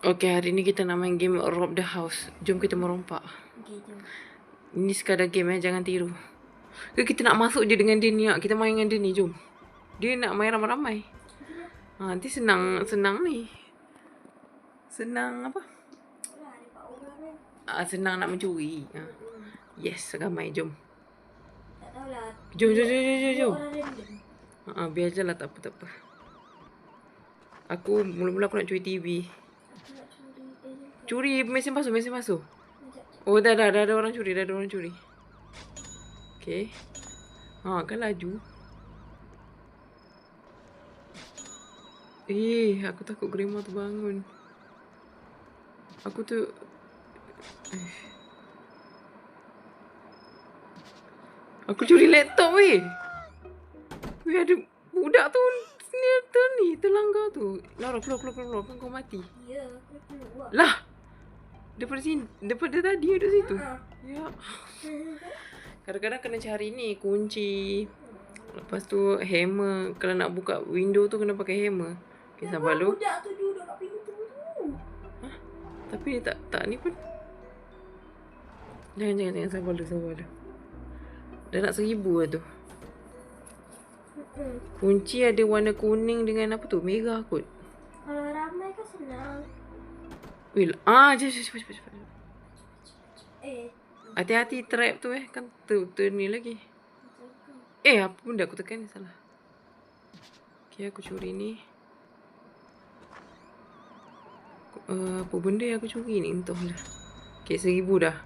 Okay, hari ni kita nak main game Rob the House. Jom kita merompak. Okay, jom. Ini sekadar game jangan tiru. Ke kita nak masuk je dengan dia ni. Kita main dengan dia ni, jom. Dia nak main ramai-ramai. Nanti senang ni. Senang apa? Senang nak mencuri. Yes, ramai, jom. Tak tahulah. Jom. Biar je lah, tak apa. Aku mula-mula aku nak curi TV. Curi mesin basuh. Oh, dah ada orang curi, Okay. Kan laju. Aku takut grandma tu bangun. Aku curi laptop weh. Ada budak tu ni terlanggar tu. Laura keluar kan kau mati. Ya, aku keluar. Lah. Daripada tadi duduk situ. Ya. Kadang-kadang kena cari ni kunci. Lepas tu hammer. Kalau nak buka window tu kena pakai hammer. Okay, sabar lu. Budak tu duduk kat pintu tu. Tapi dia tak ni pun. Jangan sabar lu. Dah nak 1,000 lah tu. Kunci ada warna kuning dengan apa tu? Merah kot. Kalau ramai kan senang. Cepat. Hati-hati trap tu kan ni lagi. Apa benda aku tekan ni salah. Okay, aku curi ni. Apa benda yang aku curi ni? Entahlah. Okay, 1,000 dah.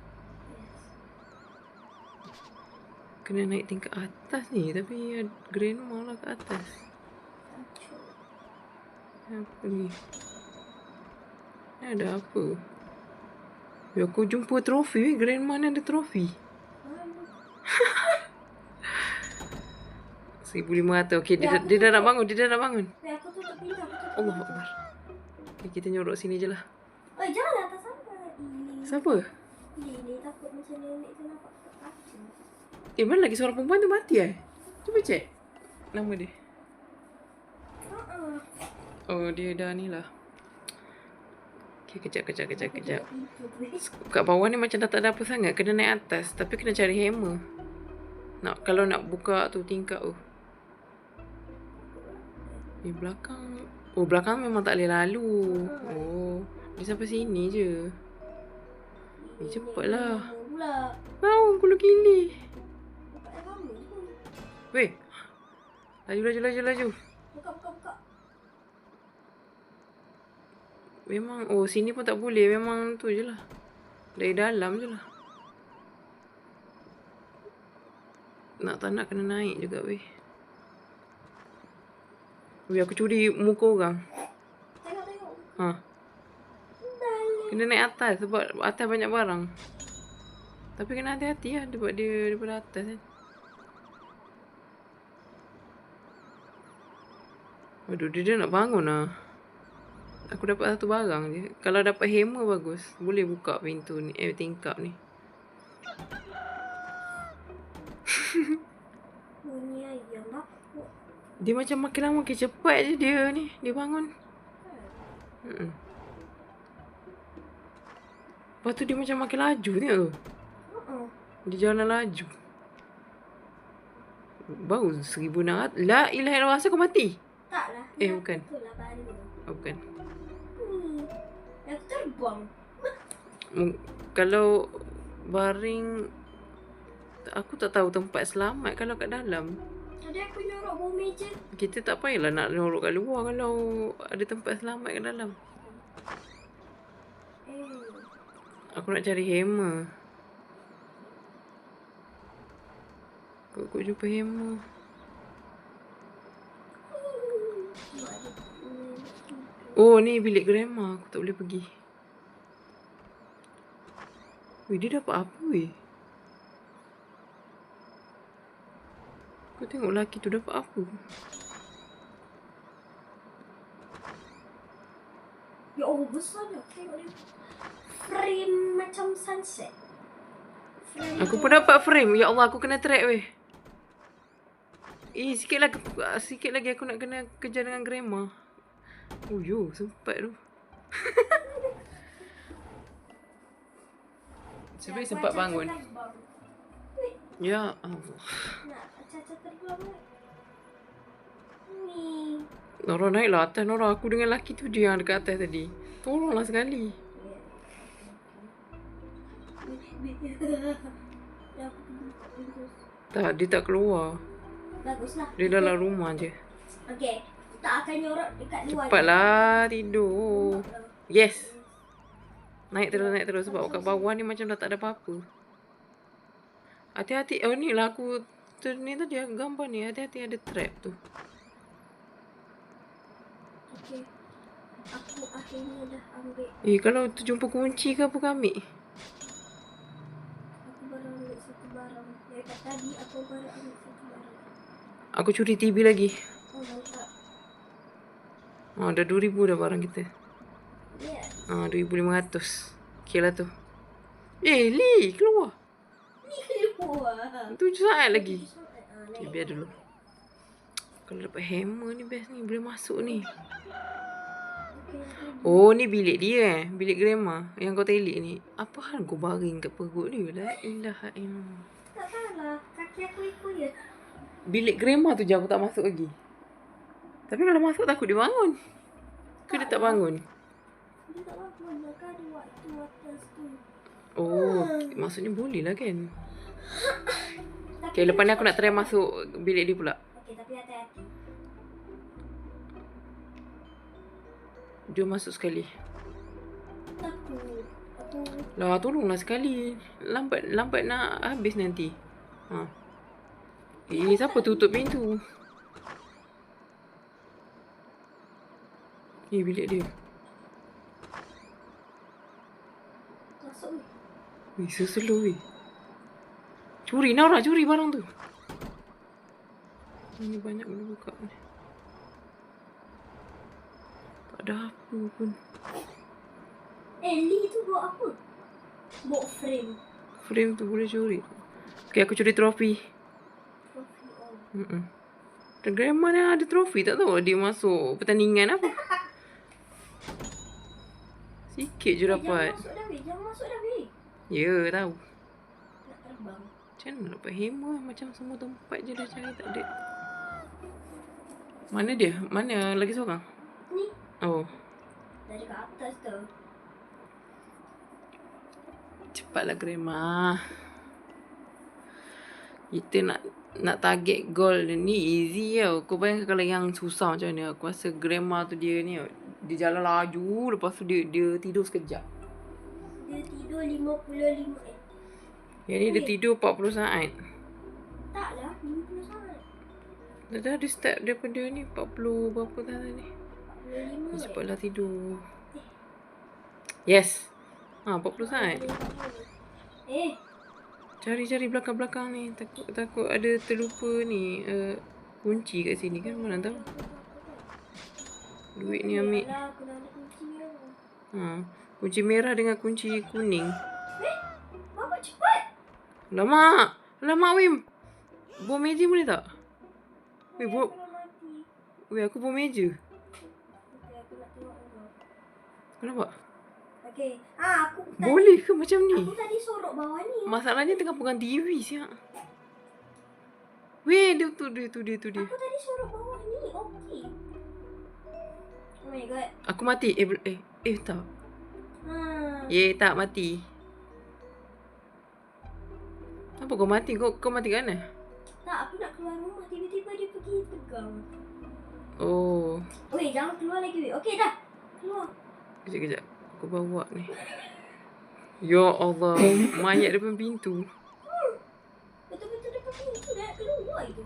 Kena naik tingkat atas ni. Tapi grandma lah kat atas. Apa ni? Ada apa? Aku jumpa trofi. Grandma ni ada trofi. 1,500. Okay, dia dah nak bangun. Aku tutup pintu. Allah Akbar. Okay, kita nyorok sini je lah. Jangan atas sana. Siapa? Ini takut macam nenek tu nampak kaca. Mana lagi seorang perempuan tu mati Cuba cek nama dia. Oh, dia dah ni lah. Okay, kejap. Kat bawah ni macam dah tak ada apa sangat. Kena naik atas. Tapi kena cari hammer. Kalau nak buka tu tingkap tu. Belakang. Belakang memang tak boleh lalu. Dia sampai sini je. Cepatlah. Tahu aku lagi ni. Weh. Laju. Buka. Memang sini pun tak boleh. Memang tu je lah. Dari dalam je lah. Tak nak kena naik juga weh. Aku curi muka orang. Tengok. Kena naik atas sebab atas banyak barang. Tapi kena hati-hati lah sebab dia daripada atas kan. Aduh, dia nak bangun lah. Aku dapat satu barang je. Kalau dapat hammer bagus. Boleh buka pintu ni. Tingkap ni. Bunyi ayam lah. Dia macam makin lama makin cepat je dia ni. Dia bangun. Lepas tu dia macam makin laju tengok tu. Dia jalan laju. Baru 1,600. La ilaha illallah, rasa kau mati? Taklah. Bukan. Bukan. Aku terbang. Kalau baring, aku tak tahu tempat selamat kalau kat dalam. Tadi aku nyorok bawah meja. Kita tak payahlah nak nyorok kat luar kalau ada tempat selamat kat dalam. Aku nak cari hammer. Aku jumpa hammer. Ni bilik grandma. Aku tak boleh pergi. Dia dapat apa weh? Kau tengok lelaki tu dapat apa? Ya Allah, besar dia. Tengok dia. Frame macam sunset. Aku pun dapat frame. Ya Allah, aku kena track weh. Sikit lagi aku nak kena kerja dengan grandma. Sempat tu. Supaya Aku sempat acah-acah bangun. terbang. Wih, Ya Allah. nak acah-acah terbang kan? Ni. Nora naiklah atas Nora. Aku dengan lelaki tu dia yang dekat atas tadi. Tolonglah sekali. Ya, aku buka pintu. Tak, dia tak keluar. Baguslah. Dia dalam rumah je. Okey, kita akan nyorok dekat luar. Cepatlah tidur. Lah. Yes. Naik terus sebab kat bawah ni macam dah tak ada apa-apa. Hati-hati. Oh ni lah aku ni tadi gambar ni. Hati-hati ada trap tu. Okey. Aku akhirnya dah ambil. Kalau tu jumpa kunci ke apa kau ambil? Aku baru ambil satu barang. Daripada tadi aku baru ambil satu barang. Aku curi TV lagi. Oh, mantap. Dah 2,000 dah barang kita. Yes. 2,500. Okay lah tu. Li, keluar. Ni keluar. 7 saat lagi. Okay, Naik. biar dulu. Kalau dapat hammer ni best ni. Boleh masuk ni. Oh, ni bilik dia bilik grandma yang kau telik ni. Apa hal kau baring kat perut dia? La ilaha illallah. Tak salah. Kaki aku ikut je. Bilik grandma tu je aku tak masuk lagi. Tapi kalau masuk takut dia bangun. Ke dia tak bangun? Dia tak bangun. Maka ada waktu atas tu. Oh, maksudnya boleh lah kan? Okay, lepas ni aku nak try masuk bilik dia pula. Okey, tapi hati-hati. Jom masuk sekali. Takut. Aku Lah, tolonglah sekali. Lambat nak habis nanti. Siapa tutup pintu? Ni bilik dia. masuk ni. So slow weh. Curi Nora, curi barang tu. Ini banyak benda buka ni. Tak ada apa pun. Lee tu bawa apa? Bawa frame. Frame tu boleh curi. Okay, aku curi trofi. Trofi on. Dan grandma ni ada trofi. Tak tahu dia masuk pertandingan apa. Sikit je dapat. Jangan masuk dah, weh. Ya, tahu. Nak terbang. Macam mana nak dapat hammer? Macam semua tempat je dah cari tak ada. Mana dia? Mana lagi seorang? Ni. Oh. Dah dekat atas tu. Cepatlah grandma. Kita nak target goal ni easy tau. Kau bayangkan kalau yang susah macam ni. Aku rasa grandma tu dia ni. Dia jalan laju. Lepas tu dia tidur sekejap. Dia tidur 55 Yang ni dia tidur 40 saat. Taklah 50 saat. Dah ada start daripada ni 40 berapa dah ni. 55 Cepatlah tidur. Yes. 40 saat. Cari-cari belakang-belakang ni. Takut ada terlupa ni. Kunci kat sini kan. Mana tahu. Duit ni ambil. Yalah, aku dah ada kunci merah. Kunci merah dengan kunci kuning. Bapak cepat. Lama Wim. Bawa meja boleh tak? Weh, Aku nak mati. aku bawa meja. Okey, aku nak tengok dulu. Kenapa? Okey. Aku tadi, Boleh ke macam ni? aku tadi sorok bawah ni. Masalahnya tengah pegang TV siap. Weh, dia tu dia. Aku tadi sorok bawah ni. Okey. Oh my god. Aku mati. Tak. Tak mati. Apa kau mati? Kau mati kat mana? Tak, aku nak keluar rumah. Tiba-tiba dia pergi pegang. Oh. Weh, jangan keluar lagi, weh. Okey, dah. Keluar. Kejap. Aku bawa ni. Ya Allah. Mayat depan pintu. Betul-betul depan pintu dah nak keluar itu.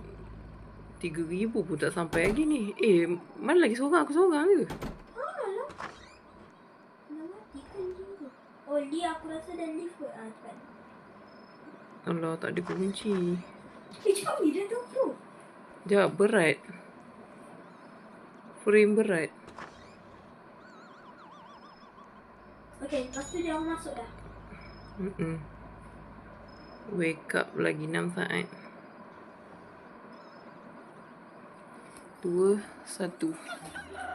3,000 pun tak sampai lagi ni. Mana lagi seorang? Aku seorang ke? Alah. Dah mati kan dia tu. Oh, dia aku rasa dah lift kot. Cepat. Allah, tak ada kunci. Jom ni dah 20. Sekejap, berat. Frame berat. Okey, lepas tu dia orang masuk dah. Wake up lagi 6 saat. 2, 1.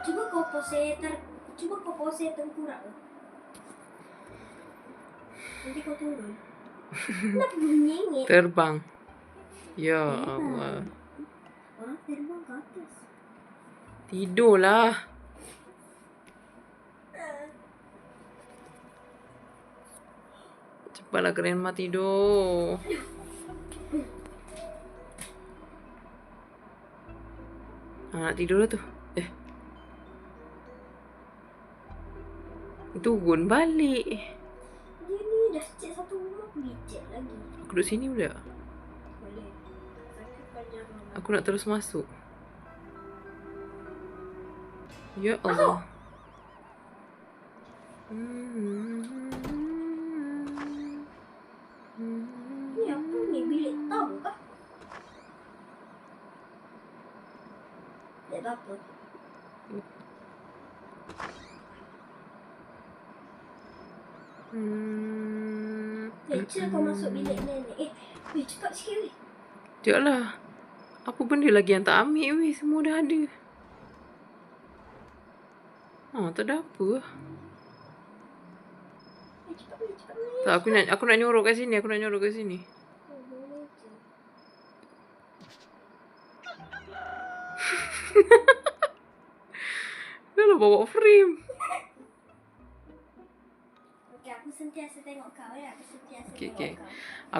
Cuba kau pose tengkurak tu. Nanti kau turun. Kenapa menyengit? Terbang. Ya Terbang. Allah. Orang terbang ke atas. Tidurlah. Cepatlah grandma tidur. Nak tidur lah tu. Turun balik. Dia ni dah cek satu rumah, pergi cek lagi. Aku duduk sini pula. Boleh. Tapi panjang lama. Aku nak terus masuk. Ya Allah. Ni apa ni? Bilik tamu kah? Tak ada apa. Lecture kau masuk bilik nenek. Cepat sikit weh. Sekejap lah. Apa benda lagi yang tak ambil weh? Semua dah ada. Tak ada apa. Cepat weh. Tak, aku nak nyorok kat sini. Aku nak nyorok kat sini. Boleh je. Dah lah bawa frame. Okey, aku sentiasa tengok kau ya. Aku sentiasa Okey, tengok okey. kau.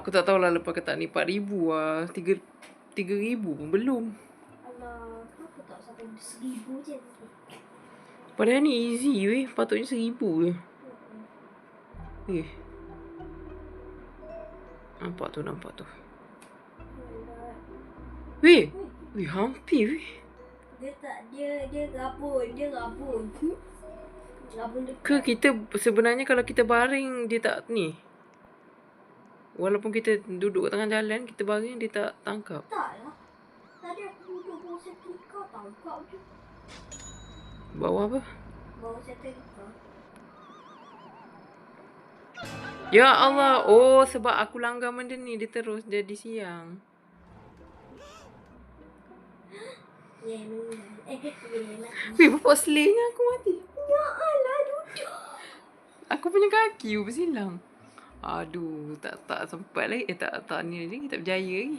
Aku tak tahulah lepas kata ni 4,000 lah. 3,000 pun belum. Alah, kenapa tak sampai 1,000 je nanti? Padahal ni easy weh. Patutnya 1,000 je. Nampak tu. Weh. Weh, hampir weh. Dia tak, dia rabun. Rabun dekat. Ke kita sebenarnya kalau kita baring dia tak ni. Walaupun kita duduk kat tengah jalan, kita baring dia tak tangkap. Tak lah. Tadi aku duduk bawah setrika, tangkap je. Bawa apa? Bawah setrika. Ya Allah. Oh, sebab aku langgar benda ni dia terus jadi siang. Weh, bapak selingnya aku mati. Ya Allah, duduk. Aku punya kaki bersilang. Aduh, tak sempat lagi. Tak ni lagi. Tak berjaya lagi.